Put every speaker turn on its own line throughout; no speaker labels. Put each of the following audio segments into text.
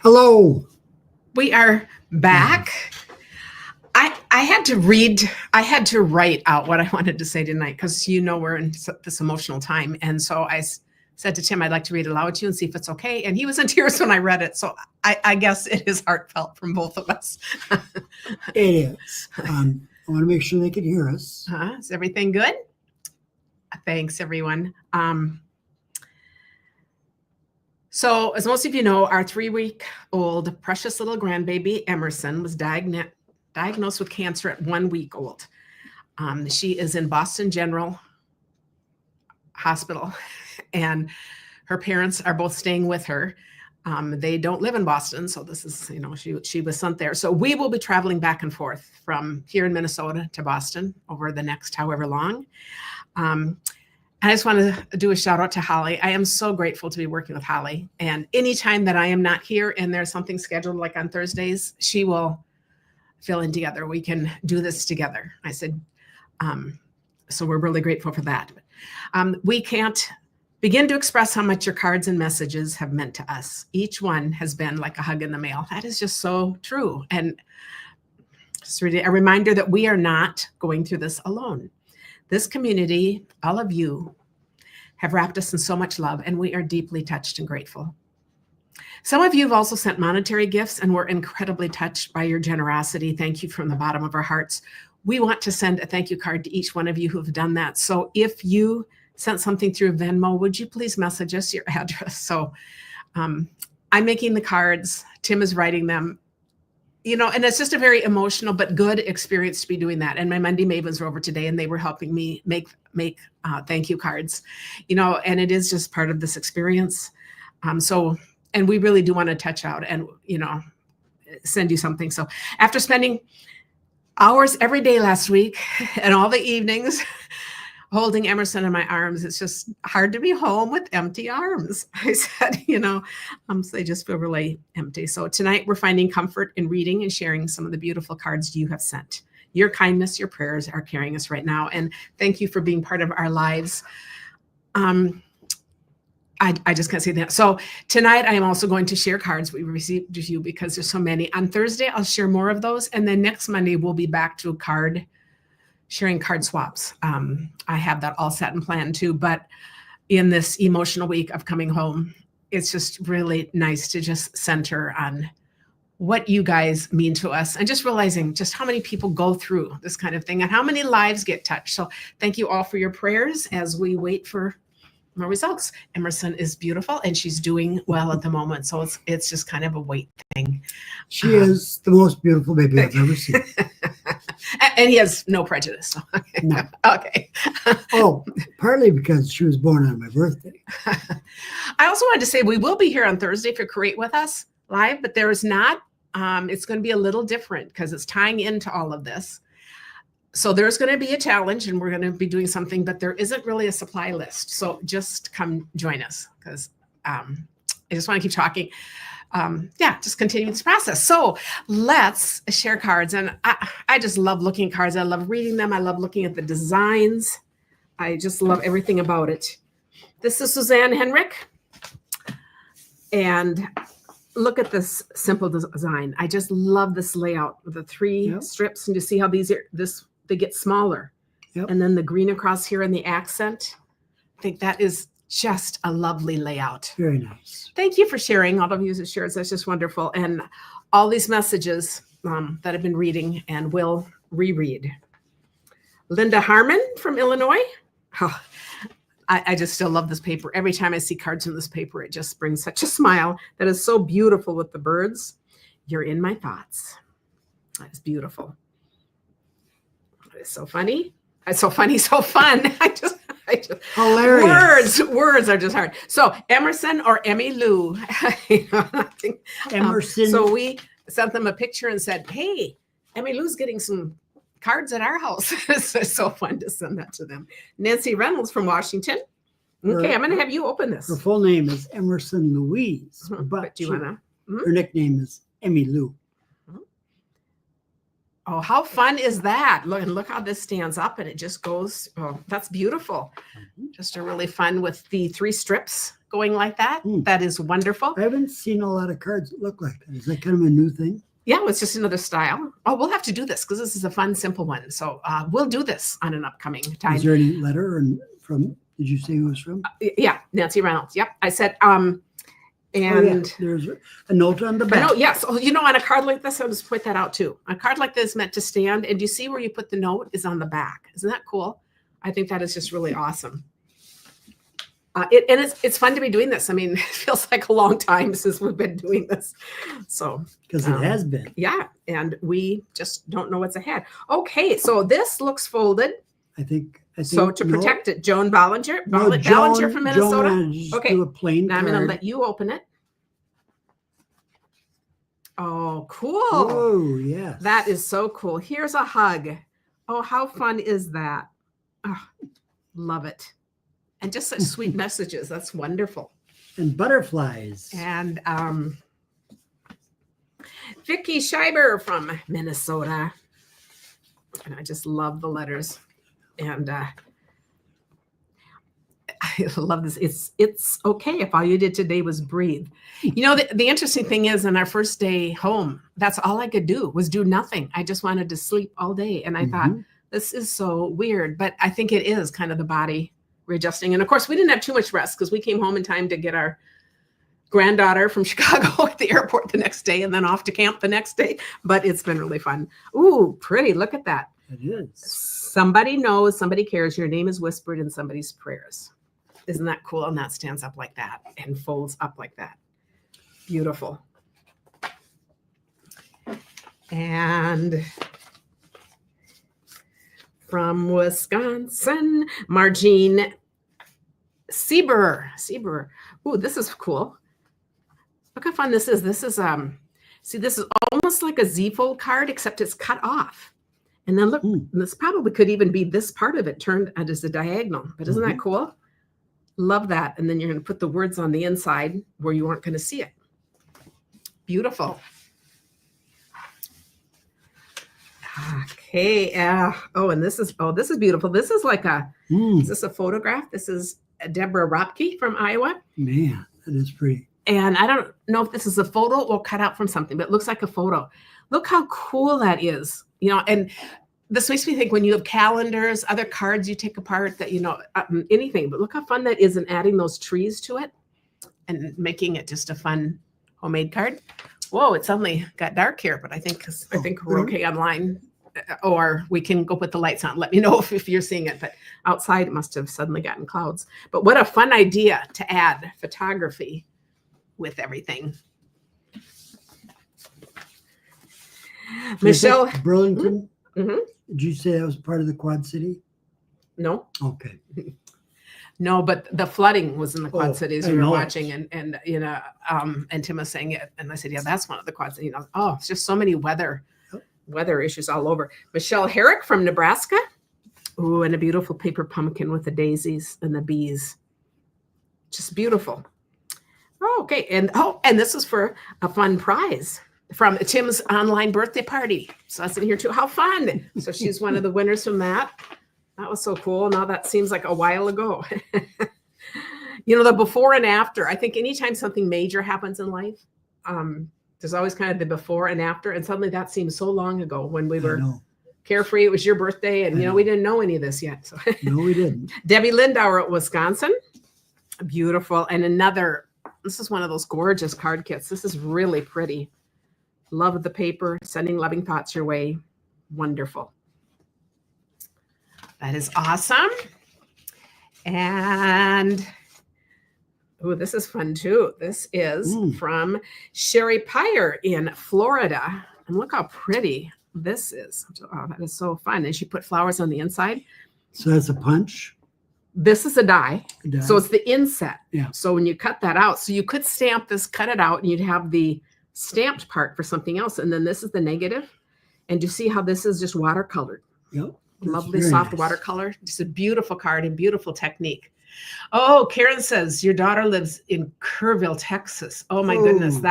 Hello.
We are back. I had to write out what I wanted to say tonight because we're in this emotional time. And so said to Tim, I'd like to read it aloud to you and see if it's okay. And he was in tears when I read it. So I guess it is heartfelt from both of us.
It is. I want to make sure they can hear us.
Is everything good? Thanks, everyone. So as most of you know, our 3-week-old precious little grandbaby, Emerson, was diagnosed with cancer at 1 week old. She is in Boston General Hospital, and her parents are both staying with her. They don't live in Boston, so this is, she was sent there. So we will be traveling back and forth from here in Minnesota to Boston over the next however long. I just want to do a shout out to Holly. I am so grateful to be working with Holly. And anytime that I am not here and there's something scheduled like on Thursdays, she will fill in together. We can do this together. I said, so we're really grateful for that. We can't begin to express how much your cards and messages have meant to us. Each one has been like a hug in the mail. That is just so true. And just really a reminder that we are not going through this alone. This community, all of you, have wrapped us in so much love, and we are deeply touched and grateful. Some of you have also sent monetary gifts, and we're incredibly touched by your generosity. Thank you from the bottom of our hearts. We want to send a thank you card to each one of you who have done that. So if you sent something through Venmo, would you please message us your address? So I'm making the cards. Tim is writing them. And it's just a very emotional but good experience to be doing that. And my Monday Mavens were over today, and they were helping me make thank you cards, and it is just part of this experience. And we really do want to touch out and, send you something. So after spending hours every day last week and all the evenings holding Emerson in my arms, it's just hard to be home with empty arms. I said, so they just feel really empty. So tonight we're finding comfort in reading and sharing some of the beautiful cards you have sent. Your kindness, your prayers are carrying us right now. And thank you for being part of our lives. I just can't say that. So tonight I am also going to share cards we received with you because there's so many. On Thursday, I'll share more of those. And then next Monday, we'll be back to sharing card swaps. I have that all set and planned too, but in this emotional week of coming home, it's just really nice to just center on what you guys mean to us and just realizing just how many people go through this kind of thing and how many lives get touched. So thank you all for your prayers as we wait for more results. Emerson is beautiful and she's doing well at the moment. So it's just kind of a wait thing.
She is the most beautiful baby I've ever seen.
And he has no prejudice. So. Okay.
No.
Okay.
Oh, partly because she was born on my birthday.
I also wanted to say we will be here on Thursday for Create With Us live, but there is not. It's going to be a little different because it's tying into all of this. So there's going to be a challenge and we're going to be doing something, but there isn't really a supply list. So just come join us because I just want to keep talking. Just continue this process. So let's share cards. And I just love looking at cards. I love reading them. I love looking at the designs. I just love everything about it. This is Suzanne Henrik. And look at this simple design. I just love this layout with the 3 strips. And you see how they get smaller.
Yep.
And then the green across here and the accent. I think that is just a lovely layout.
Very nice.
Thank you for sharing. All of you who shared, that's just wonderful. And all these messages that I've been reading and will reread. Linda Harmon from Illinois. Oh, I just still love this paper. Every time I see cards in this paper, it just brings such a smile. That is so beautiful with the birds. You're in my thoughts. That is beautiful. It's so funny. It's so funny, so fun. I just
hilarious.
Words are just hard. So Emerson or Emmy Lou.
Emerson.
So we sent them a picture and said, hey, Emmy Lou's getting some cards at our house. It's so fun to send that to them. Nancy Reynolds from Washington. Okay, I'm going to have you open this.
Her full name is Emerson Louise, but
do you want to?
Her nickname is Emmy Lou.
Oh, how fun is that? Look, and look how this stands up and it just goes. Oh, that's beautiful. Just a really fun with the 3 strips going like that.
Mm.
That is wonderful.
I haven't seen a lot of cards that look like that. Is that kind of a new thing?
Yeah, it's just another style. Oh, we'll have to do this because this is a fun, simple one. So we'll do this on an upcoming time.
Is there any letter from, did you say who it was from?
Yeah, Nancy Reynolds. Yep. I said,
Oh, yeah.
and
There's a note on the back.
no, yes. Oh, on a card like this, I'll just point that out too. A card like this is meant to stand. And do you see where you put the note is on the back? Isn't that cool? I think that is just really awesome. It's fun to be doing this. I mean, it feels like a long time since we've been doing this. So,
Because it has been.
yeah. And we just don't know what's ahead. Okay. So this looks folded.
I think
So to
no,
protect it, Joan Ballinger,
no,
Ballinger from Minnesota.
Joan wanted to just
Okay.
do a plain
Now I'm going to
card.
let you open it. Oh, cool.
Oh, yes.
That is so cool. Here's a hug. Oh, how fun is that? Oh, love it. And just such sweet messages. That's wonderful.
And butterflies.
And Vicki Scheiber from Minnesota. And I just love the letters. And I love this. It's okay if all you did today was breathe. The interesting thing is, on our first day home, that's all I could do was do nothing. I just wanted to sleep all day. And I thought, this is so weird. But I think it is kind of the body readjusting. And of course, we didn't have too much rest because we came home in time to get our granddaughter from Chicago at the airport the next day and then off to camp the next day. But it's been really fun. Ooh, pretty. Look at that.
It is.
Somebody knows, somebody cares. Your name is whispered in somebody's prayers. Isn't that cool? And that stands up like that and folds up like that. Beautiful. And from Wisconsin, Margene Sieber. Ooh, this is cool. Look how fun this is. This is see, this is almost like a Z-fold card, except it's cut off. And then look, this probably could even be this part of it turned as a diagonal. But isn't that cool? Love that. And then you're going to put the words on the inside where you aren't going to see it. Beautiful. Okay. And this is beautiful. This is like is this a photograph? This is Deborah Ropke from Iowa.
Man, that is pretty.
And I don't know if this is a photo or cut out from something, but it looks like a photo. Look how cool that is. And this makes me think when you have calendars, other cards you take apart that, anything, but look how fun that is in adding those trees to it and making it just a fun homemade card. Whoa, it suddenly got dark here, but I think we're okay online, or we can go put the lights on. Let me know if you're seeing it, but outside it must have suddenly gotten clouds. But what a fun idea to add photography with everything. Michelle
Burlington.
Mm-hmm.
Did you say that was part of the Quad City?
No.
Okay.
No, but the flooding was in the Quad Cities. We were
know it.
watching, and Tim was saying it, and I said, yeah, that's one of the Quad Cities. It's just so many weather issues all over. Michelle Herrick from Nebraska. Ooh, and a beautiful paper pumpkin with the daisies and the bees. Just beautiful. Oh, okay, and this is for a fun prize from Tim's online birthday party. So that's in here too. How fun! So she's one of the winners from that. That was so cool. Now that seems like a while ago. The before and after. I think anytime something major happens in life, there's always kind of the before and after. And suddenly that seems so long ago when we were carefree. It was your birthday, and we didn't know any of this yet. So
No, we didn't.
Debbie Lindauer at Wisconsin. Beautiful. And this is one of those gorgeous card kits. This is really pretty. Love the paper. Sending loving thoughts your way. Wonderful. That is awesome. And this is fun too. This is from Sherry Pyre in Florida. And look how pretty this is. Oh, that is so fun. And she put flowers on the inside.
So that's a punch.
This is a die. So it's the inset.
Yeah.
So when you cut that out, so you could stamp this, cut it out, and you'd have the stamped part for something else. And then this is the negative. And you see how this is just watercolored.
Yep.
Lovely soft watercolor. Just a beautiful card and beautiful technique. Oh, Karen says your daughter lives in Kerrville, Texas. Oh my goodness.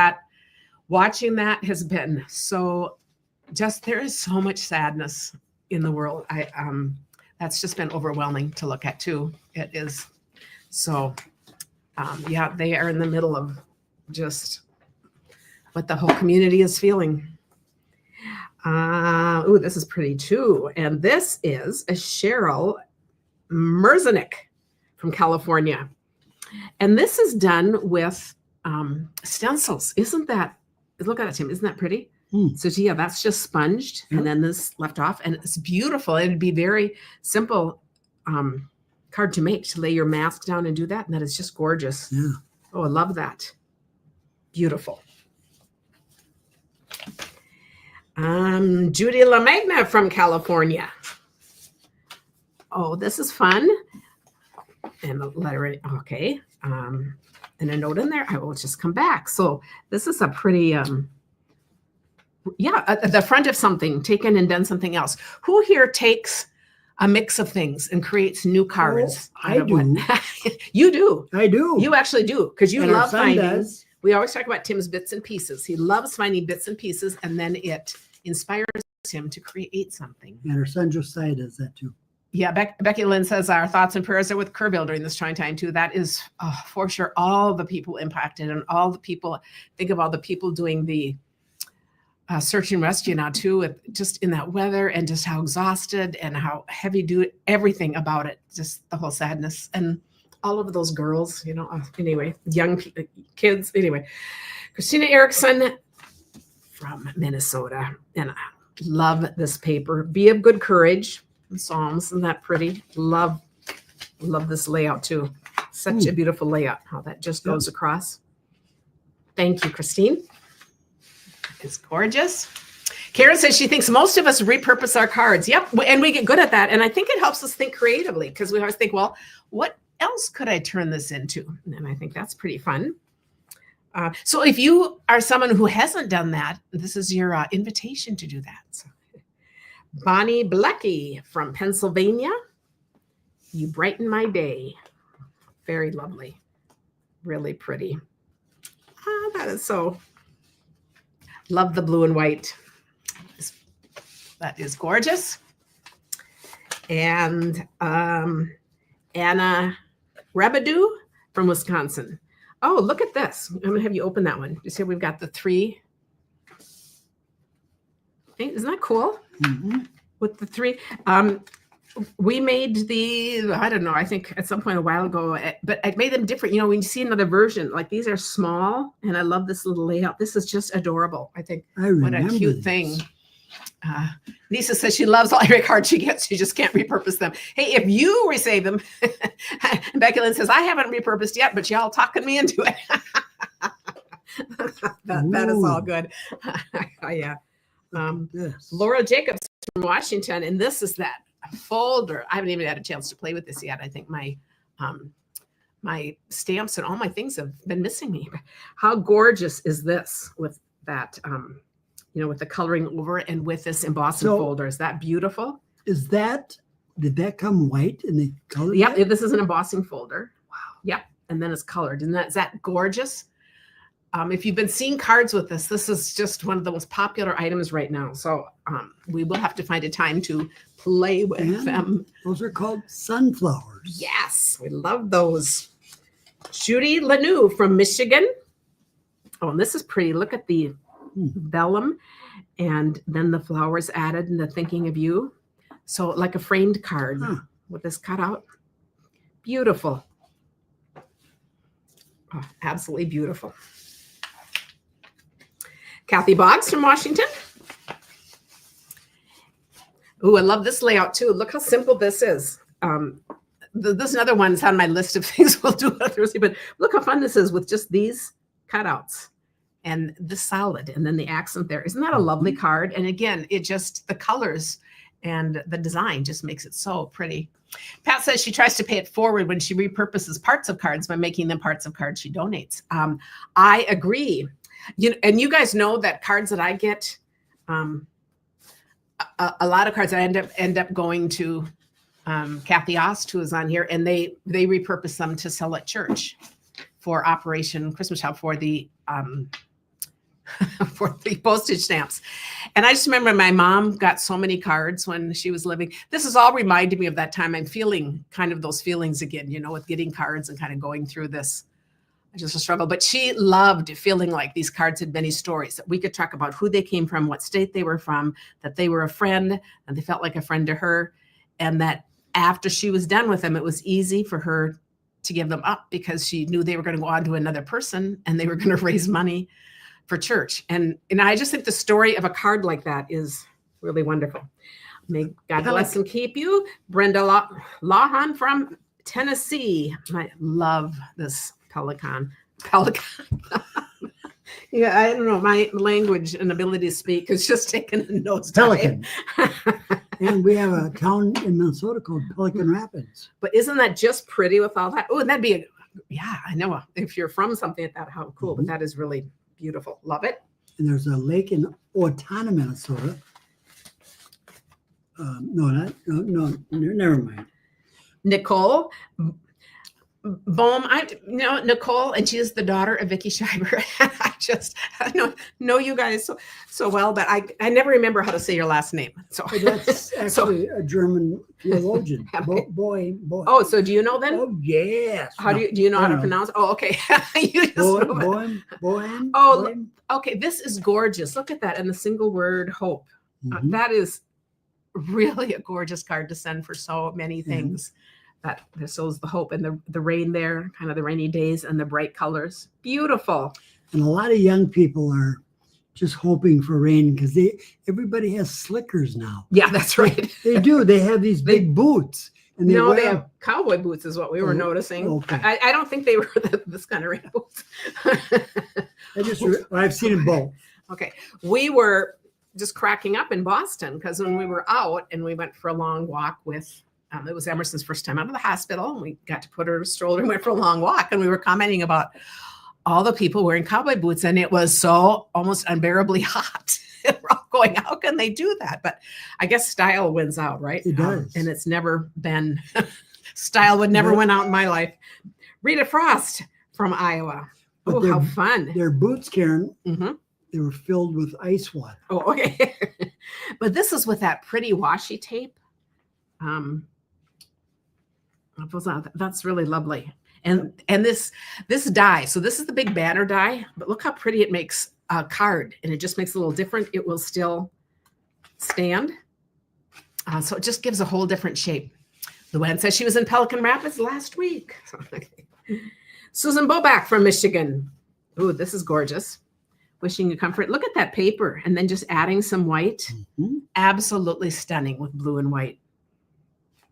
Watching that has been so just there is so much sadness in the world. That's just been overwhelming to look at too. It is. So yeah, they are in the middle of just what the whole community is feeling. Oh, this is pretty too. And this is a Cheryl Merzenik from California. And this is done with stencils. Isn't that, look at it, Tim, isn't that pretty? So yeah, that's just sponged and then this left off, and it's beautiful. It'd be very simple card to make, to lay your mask down and do that. And that is just gorgeous.
Yeah.
Oh, I love that. Beautiful. Judy LaMagna from California. Oh, this is fun. And a letter, okay. And a note in there. I will just come back. So this is a pretty, the front of something taken and done something else. Who here takes a mix of things and creates new cards?
Oh, I do.
You do.
I do.
You actually do, because you
And our
love
son
finding.
does.
We always talk about Tim's bits and pieces. He loves finding bits and pieces, and then it inspires him to create something.
And our son Josiah does that too.
Yeah, Becky Lynn says our thoughts and prayers are with Kerrville during this trying time too. That is for sure all the people impacted, and all the people, think of all the people doing the search and rescue now too, with just in that weather and just how exhausted and how heavy everything about it, just the whole sadness and all of those girls, anyway, young kids, anyway. Christina Erickson from Minnesota, and I love this paper. Be of good courage. Psalms, isn't that pretty? Love this layout too. Such a beautiful layout, how that just goes across. Thank you, Christine. It's gorgeous. Karen says she thinks most of us repurpose our cards. Yep, and we get good at that. And I think it helps us think creatively, because we always think, well, what else could I turn this into? And I think that's pretty fun. So if you are someone who hasn't done that, this is your invitation to do that. So, Bonnie Blecky from Pennsylvania. You brighten my day. Very lovely. Really pretty. That is so. Love the blue and white. That is gorgeous. And Anna Rabadou from Wisconsin. Oh, look at this. I'm going to have you open that one. You see, we've got the 3. Isn't that cool?
Mm-hmm.
With the 3. We made I don't know, I think at some point a while ago, but I made them different. When you see another version, like these are small, and I love this little layout. This is just adorable. I think what a cute thing. Lisa says she loves all every card she gets. She just can't repurpose them. Hey, if you resave them, Becky Lynn says, I haven't repurposed yet, but y'all talking me into it. that is all good. Yeah.
Yes.
Laura Jacobs from Washington, and this is that folder. I haven't even had a chance to play with this yet. I think my my stamps and all my things have been missing me. How gorgeous is this with that, with the coloring over it and with this embossing folder? Is that beautiful?
Did that come white in the color?
Yep, this is an embossing folder. Wow. Yep, and then it's colored. And is that gorgeous? If you've been seeing cards with this is just one of the most popular items right now. So we will have to find a time to play with them.
Those are called sunflowers.
Yes, we love those. Judy Lanou from Michigan. Oh, and this is pretty. Look at the vellum, and then the flowers added and the thinking of you. So like a framed card with this cutout. Beautiful. Oh, absolutely beautiful. Kathy Boggs from Washington. Oh, I love this layout too. Look how simple this is. This is another one's on my list of things we'll do on Thursday, but look how fun this is with just these cutouts and the solid and then the accent there. Isn't that a lovely card? And again, the colors and the design just makes it so pretty. Pat says she tries to pay it forward when she repurposes parts of cards by making them parts of cards she donates. I agree. And you guys know that cards that I get, a lot of cards I end up going to Kathy Ost, who is on here, and they repurpose them to sell at church for Operation Christmas Shop for the for the postage stamps. And I just remember my mom got so many cards when she was living. This is all reminding me of that time. I'm feeling kind of those feelings again, you know, with getting cards and kind of going through this. Just a struggle, but she loved feeling like these cards had many stories that we could talk about who they came from, what state they were from, that they were a friend, and they felt like a friend to her. And that after she was done with them, it was easy for her to give them up because she knew they were going to go on to another person and they were going to raise money for church. And I just think the story of a card like that is really wonderful. May God bless and keep you. Brenda Lawhan from Tennessee. I love this pelican. Yeah, I don't know. My language and ability to speak is just taking a nosedive.
Pelican. And we have a town in Minnesota called Pelican Rapids.
But isn't that just pretty with all that? Oh, that'd be yeah, I know. If you're from something like that, how cool. But that is really beautiful. Love it.
And there's a lake in Owatonna, Minnesota. No, never mind.
Nicole Bohm, Nicole, and she is the daughter of Vicki Schreiber. I know you guys so well, but I never remember how to say your last name. So
that's actually a German theologian. Boy.
Oh, so do you know then?
Oh, yes.
How do you know how to pronounce? Oh, okay. You just
Bohem.
Oh, okay. This is gorgeous. Look at that, and the single word hope.
Mm-hmm.
That is really a gorgeous card to send for so many things. That shows the hope and the rain there, kind of the rainy days and the bright colors. Beautiful.
And a lot of young people are just hoping for rain because everybody has slickers now.
Yeah, that's right.
They do. They have these big boots. And they
have cowboy boots is what we were noticing.
Okay.
I don't think they were this kind of rain boots.
I've seen them both.
Okay. We were just cracking up in Boston because when we were out and we went for a long walk with it was Emerson's first time out of the hospital, and we got to put her in a stroller and went for a long walk. And we were commenting about all the people wearing cowboy boots, and it was so almost unbearably hot. We're all going, how can they do that? But I guess style wins out, right?
It does.
And it's never been, style would never win out in my life. Rita Frost from Iowa. Oh, how fun.
Their boots, Karen, they were filled with ice water.
Oh, okay. But this is with that pretty washi tape. That's really lovely. And this die, so this is the big banner die, but look how pretty it makes a card, and it just makes it a little different. It will still stand. So it just gives a whole different shape. Luann says she was in Pelican Rapids last week. Susan Bobak from Michigan. Ooh, this is gorgeous. Wishing you comfort. Look at that paper, and then just adding some white. Mm-hmm. Absolutely stunning with blue and white.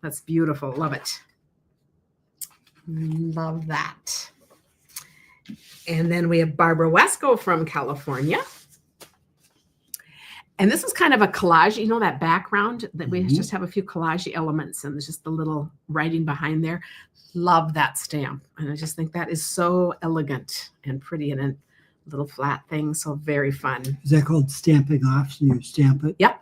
That's beautiful. Love it. Love that. And then we have Barbara Wesco from California. And this is kind of a collage, you know, that background that we just have a few collage elements and there's just the little writing behind there. Love that stamp. And I just think that is so elegant and pretty and a little flat thing. So very fun.
Is that called stamping off? So you stamp it?
Yep.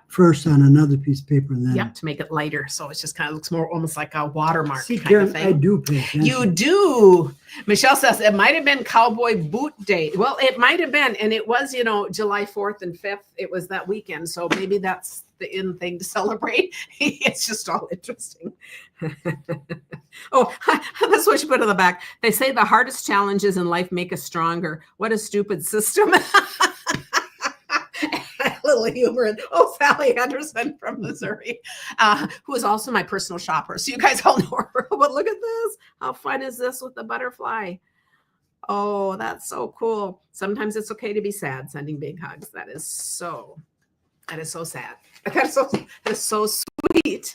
First on another piece of paper and then.
Yep, to make it lighter. So it just kind of looks more almost like a watermark.
See,
kind
Karen,
of thing.
I do pay attention.
You do. Michelle says it might have been Cowboy Boot Day. Well, it might have been. And it was, July 4th and 5th. It was that weekend. So maybe that's the in thing to celebrate. It's just all interesting. Oh, that's what you put on the back. They say the hardest challenges in life make us stronger. What a stupid system. Little humor. Sally Anderson from Missouri, who is also my personal shopper. So you guys all know her. But look at this. How fun is this with the butterfly? Oh, that's so cool. Sometimes it's okay to be sad. Sending big hugs. That is so sad. That is so sweet.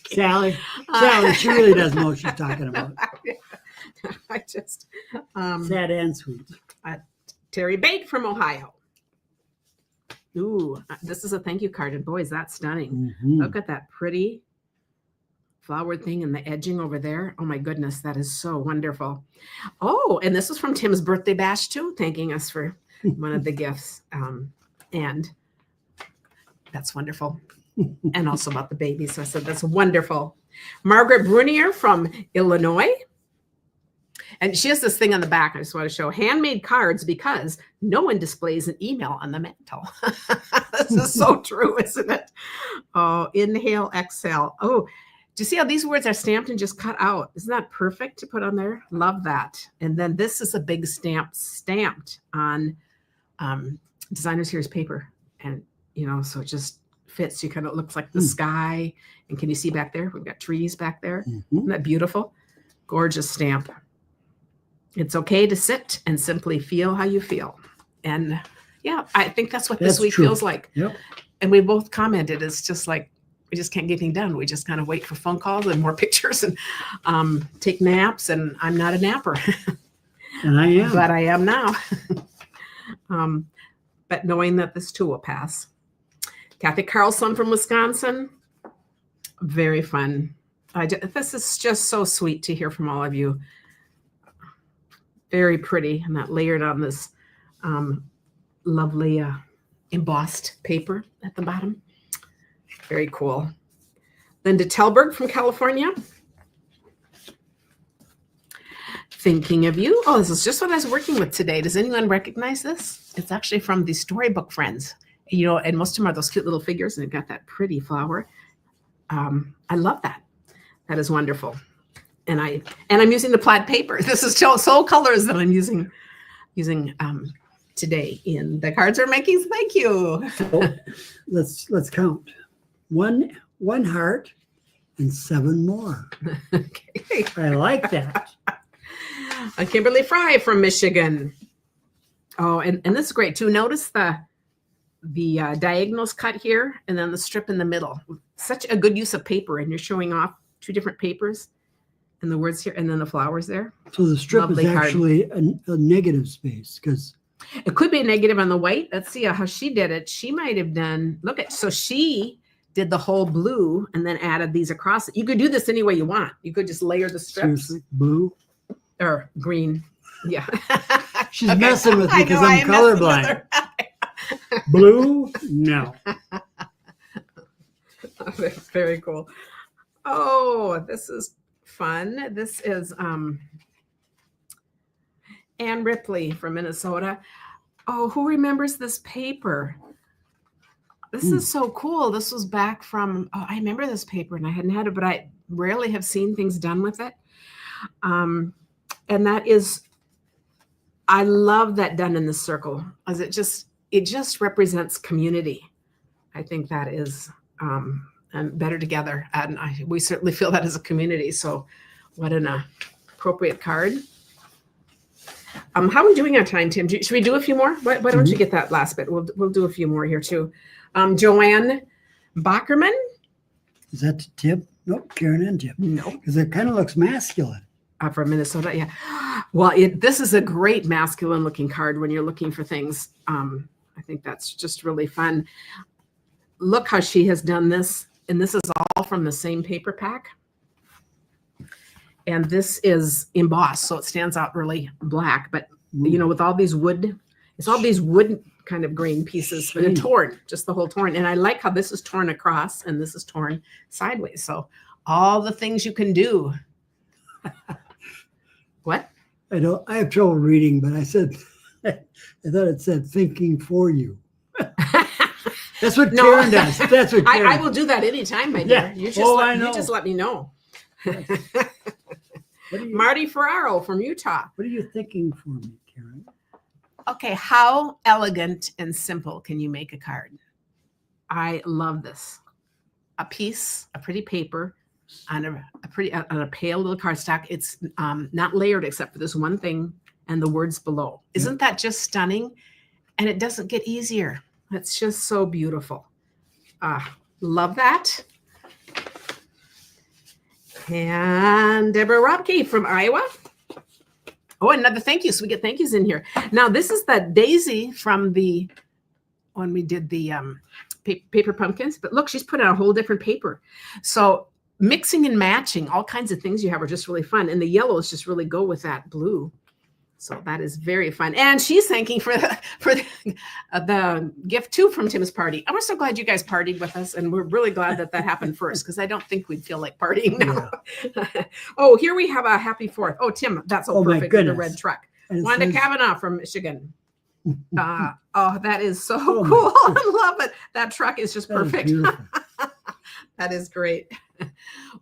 Sally, she really does know what she's talking about. Sad and sweet.
Terry Bate from Ohio. Ooh, this is a thank you card, and boy, is that stunning. Look at that pretty flowered thing and the edging over there. Oh my goodness, that is so wonderful. Oh, and this was from Tim's birthday bash too, thanking us for one of the gifts. And that's wonderful. And also about the baby. So I said, that's wonderful. Margaret Brunier from Illinois. And she has this thing on the back. I just want to show handmade cards because no one displays an email on the mantle. This is so true, isn't it? Oh, inhale, exhale. Oh, do you see how these words are stamped and just cut out? Isn't that perfect to put on there? Love that. And then this is a big stamp stamped on Designer Series paper. And, you know, so it just fits. You kind of looks like the sky. And can you see back there? We've got trees back there. Isn't that beautiful? Gorgeous stamp. It's okay to sit and simply feel how you feel. And yeah, I think that's what this week feels like.
Yep.
And we both commented, it's just like, we just can't get anything done. We just kind of wait for phone calls and more pictures and take naps. And I'm not a napper.
And I am.
But I am now. But knowing that this too will pass. Kathy Carlson from Wisconsin. Very fun. This is just so sweet to hear from all of you. Very pretty, and that layered on this lovely embossed paper at the bottom. Very cool. Linda Telberg from California. Thinking of you. Oh, this is just what I was working with today. Does anyone recognize this? It's actually from the Storybook Friends. You know, and most of them are those cute little figures, and they've got that pretty flower. I love that. That is wonderful. And I'm using the plaid paper. This is Soul Colors that I'm using today in the cards we're making. Thank you.
So let's count. One heart and 7 more.
Okay.
I like that.
Kimberly Fry from Michigan. Oh, and this is great too. Notice the diagonals cut here and then the strip in the middle. Such a good use of paper, and you're showing off 2 different papers and the words here and then the flowers there.
So the strip
Lovely
is actually a negative space because
it could be a negative on the white. Let's see how she did it. She might have done, so she did the whole blue and then added these across it. You could do this any way you want. You could just layer the strips.
seriously, blue.
Or green. Yeah.
She's messing with me because I'm colorblind. Blue? No.
Very cool. Oh, this is fun. This is Ann Ripley from Minnesota. Oh, who remembers this paper? This is so cool. This was back from, I remember this paper and I hadn't had it, but I rarely have seen things done with it. And that is, I love that done in the circle, as it just represents community. I think that is and better together. And we certainly feel that as a community. So what an appropriate card. How are we doing our time, Tim? Should we do a few more? Why don't you get that last bit? We'll do a few more here too. Joanne Bockerman.
Is that Tip? Nope, Karen and Tip.
No.
Because it kind of looks masculine.
From Minnesota, yeah. Well, this is a great masculine looking card when you're looking for things. I think that's just really fun. Look how she has done this. And this is all from the same paper pack. And this is embossed, so it stands out really black. But, you know, with all these wood, it's all these wood kind of grain pieces, but torn, just the whole torn. And I like how this is torn across and this is torn sideways. So all the things you can do. What?
I have trouble reading, but I said, I thought it said thinking for you. That's what Karen does. That's what Karen
I will do that anytime, my dear.
Yeah.
You just let me know. Marty Ferraro from Utah.
What are you thinking for me, Karen?
Okay, how elegant and simple can you make a card? I love this. A pretty paper on a pale little cardstock. It's not layered except for this one thing and the words below. Isn't that just stunning? And it doesn't get easier. It's just so beautiful. Love that. And Deborah Robke from Iowa. Oh, another thank you. So we get thank yous in here. Now, this is that Daisy from when we did the paper pumpkins. But look, she's put on a whole different paper. So mixing and matching all kinds of things you have are just really fun. And the yellows just really go with that blue. So that is very fun. And she's thanking for the gift too from Tim's party. And we're so glad you guys partied with us. And we're really glad that happened first, because I don't think we'd feel like partying now. Yeah. Oh, here we have a happy 4th. Oh, Tim, that's so perfect with the red truck. Wanda Kavanaugh from Michigan. Oh, that is so cool. I love it. That truck is just perfect. That is great.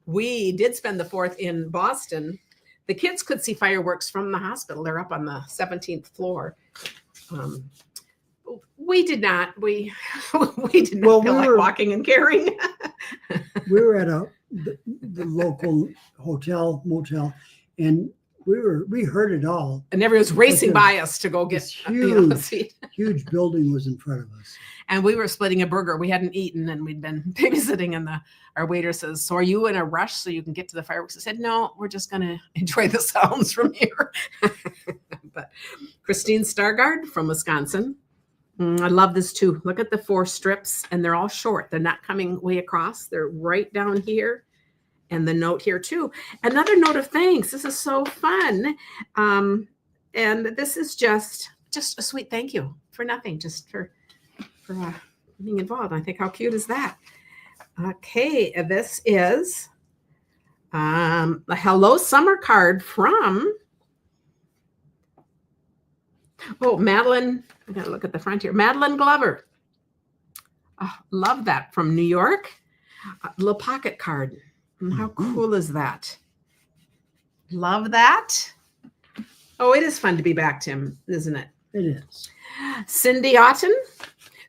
We did spend the 4th in Boston. The kids could see fireworks from the hospital. They're up on the 17th floor. We did not. We did not feel like walking and carrying.
We were at the local motel, and we heard it all.
And everyone was racing by us to go get
huge building was in front of us.
And we were splitting a burger. We hadn't eaten, and we'd been babysitting, and our waiter says, "So are you in a rush so you can get to the fireworks?" I said, "No, we're just going to enjoy the sounds from here." But Christine Stargard from Wisconsin. I love this too. Look at the 4 strips, and they're all short. They're not coming way across. They're right down here. And the note here too. Another note of thanks. This is so fun. And this is just a sweet thank you for nothing, just for being involved. I think, how cute is that? Okay, this is a hello summer card from Madeline. I gotta look at the front here. Madeline Glover. Oh, love that, from New York. A little pocket card. How cool is that? Love that. Oh, it is fun to be back, Tim, isn't it?
It is.
Cindy Otten.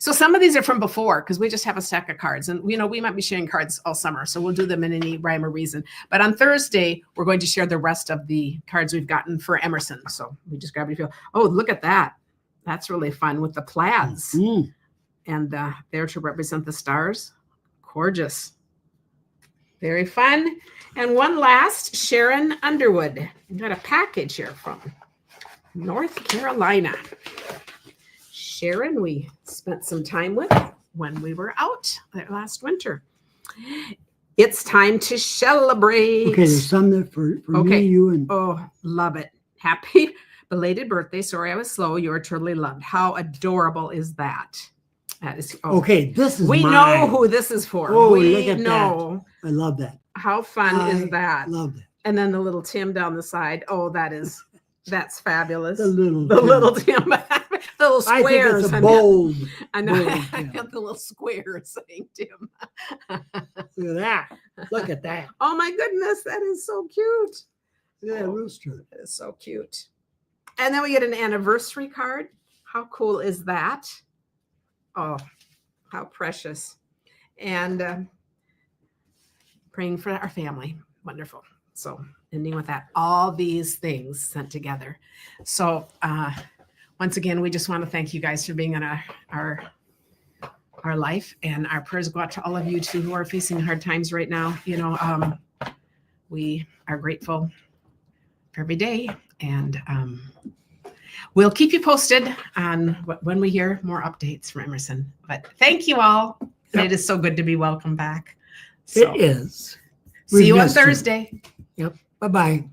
So some of these are from before, because we just have a stack of cards, and we might be sharing cards all summer, so we'll do them in any rhyme or reason. But on Thursday, we're going to share the rest of the cards we've gotten for Emerson. So we just grab it. Oh, look at that. That's really fun with the plaids. And there to represent the stars. Gorgeous. Very fun. And one last, Sharon Underwood. We've got a package here from North Carolina. Sharon, we spent some time with when we were out last winter. It's time to celebrate.
Okay, there's some that for me, you, and...
Oh, love it. Happy belated birthday. Sorry I was slow. You are truly loved. How adorable is that? That is
okay. This is
we know who this is for.
Oh,
we
look at
know.
That. I love that.
How fun is that?
Love that.
And then the little Tim down the side. Oh, that's fabulous.
The little
Tim. The little squares.
I think it's a bold.
I know. I got the little squares saying Tim.
Look at that. Look at that.
Oh my goodness, that is so cute.
Look at that rooster.
That is so cute. And then we get an anniversary card. How cool is that? Oh, how precious. And praying for our family. Wonderful. So ending with that, all these things sent together. So once again, we just want to thank you guys for being in our life, and our prayers go out to all of you too who are facing hard times right now. We are grateful for every day, and we'll keep you posted on when we hear more updates from Emerson. But thank you all. Yep. It is so good to be welcome back.
So, it is.
See you on Thursday.
Yep. Bye-bye.